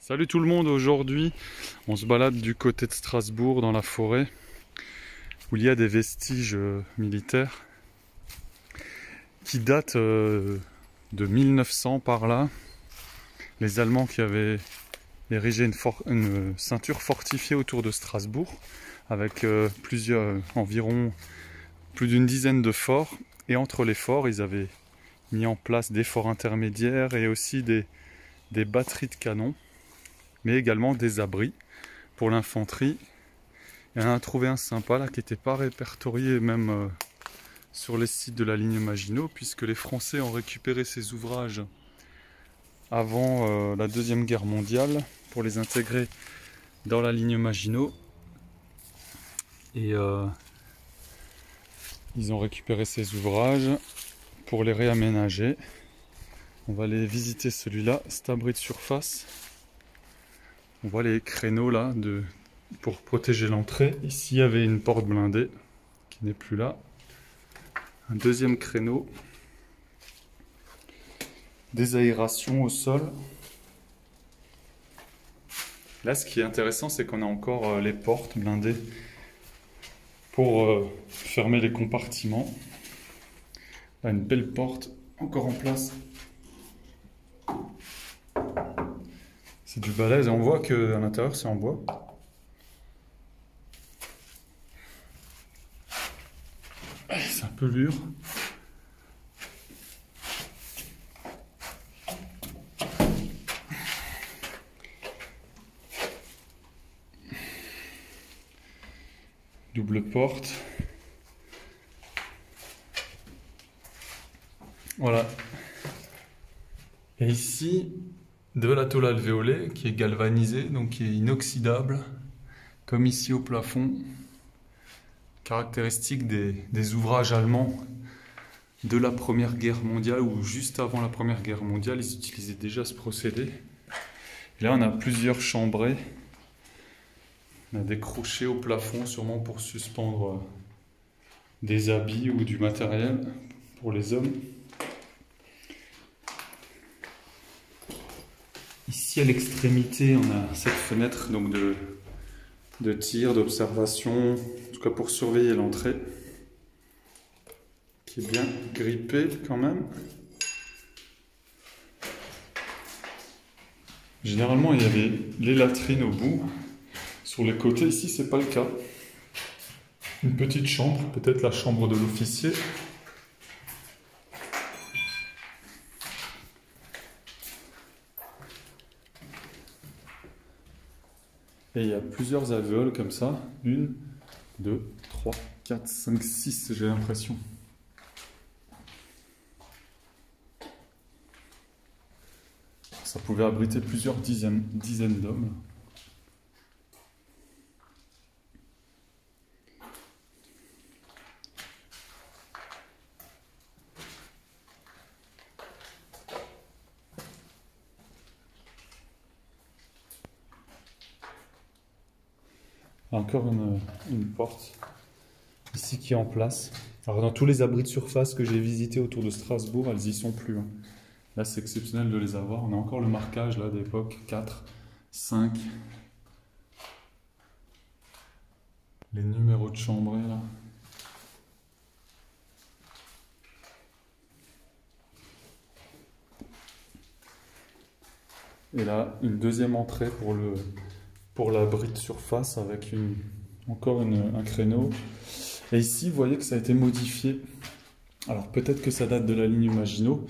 Salut tout le monde, aujourd'hui on se balade du côté de Strasbourg dans la forêt où il y a des vestiges militaires qui datent de 1900 par là. Les Allemands qui avaient érigé une ceinture fortifiée autour de Strasbourg avec environ plus d'une dizaine de forts, et entre les forts ils avaient mis en place des forts intermédiaires et aussi des batteries de canons, mais également des abris pour l'infanterie. Et on a trouvé un sympa là qui n'était pas répertorié même sur les sites de la ligne Maginot, puisque les Français ont récupéré ces ouvrages avant la Deuxième Guerre mondiale pour les intégrer dans la ligne Maginot. Et ils ont récupéré ces ouvrages pour les réaménager. On va aller visiter celui-là, cet abri de surface. On voit les créneaux là pour protéger l'entrée. Ici il y avait une porte blindée qui n'est plus là. Un deuxième créneau. Des aérations au sol. Là ce qui est intéressant, c'est qu'on a encore les portes blindées pour fermer les compartiments. Là, une belle porte encore en place. C'est du balèze et on voit qu'à l'intérieur c'est en bois. C'est un peu dur. Double porte. Voilà. Et ici, de la tôle alvéolée qui est galvanisée, donc qui est inoxydable, comme ici au plafond. Caractéristique des ouvrages allemands de la Première Guerre mondiale, ou juste avant la Première Guerre mondiale, ils utilisaient déjà ce procédé. Et là on a plusieurs chambrées. On a des crochets au plafond, sûrement pour suspendre des habits ou du matériel pour les hommes. Ici à l'extrémité, on a cette fenêtre donc de tir, d'observation, en tout cas pour surveiller l'entrée, qui est bien grippée quand même. Généralement, il y avait les latrines au bout. Sur les côtés, ici, c'est pas le cas. Une petite chambre, peut-être la chambre de l'officier. Et il y a plusieurs alvéoles comme ça. 1, 2, 3, 4, 5, 6, j'ai l'impression. Ça pouvait abriter plusieurs dizaines d'hommes. Encore une porte ici qui est en place. Alors dans tous les abris de surface que j'ai visités autour de Strasbourg, elles y sont plus. Là c'est exceptionnel de les avoir. On a encore le marquage là d'époque 4, 5. Les numéros de chambrée là. Et là une deuxième entrée pour l'abri de surface avec encore un créneau. Et ici, vous voyez que ça a été modifié. Alors peut-être que ça date de la ligne Maginot,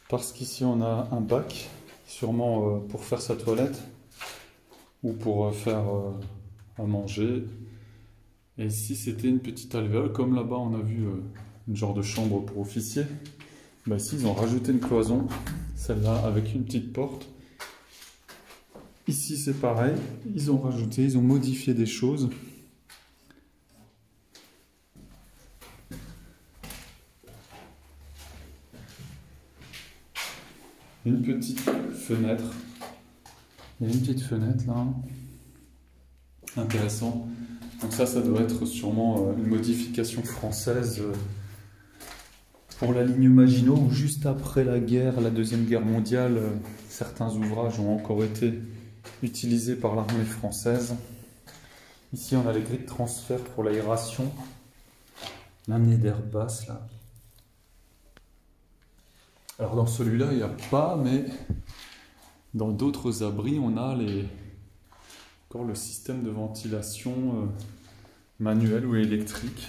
parce qu'ici on a un bac, sûrement pour faire sa toilette, ou pour faire à manger. Et ici c'était une petite alvéole, comme là-bas on a vu une genre de chambre pour officier. Bah, ici ils ont rajouté une cloison, celle-là avec une petite porte. Ici c'est pareil, ils ont modifié des choses. Une petite fenêtre. Il y a une petite fenêtre là. Intéressant. Donc ça doit être sûrement une modification française pour la ligne Maginot, où juste après la Deuxième Guerre mondiale, certains ouvrages ont encore été utilisé par l'armée française. Ici, on a les grilles de transfert pour l'aération. L'amener d'air basse, là. Alors, dans celui-là, il n'y a pas, mais dans d'autres abris, on a encore le système de ventilation manuel ou électrique.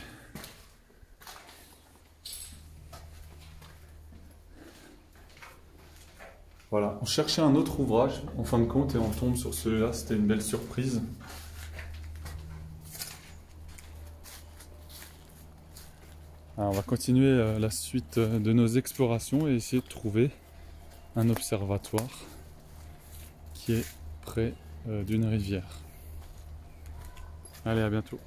Voilà, on cherchait un autre ouvrage en fin de compte et on tombe sur celui-là, c'était une belle surprise. Alors on va continuer la suite de nos explorations et essayer de trouver un observatoire qui est près d'une rivière. Allez, à bientôt.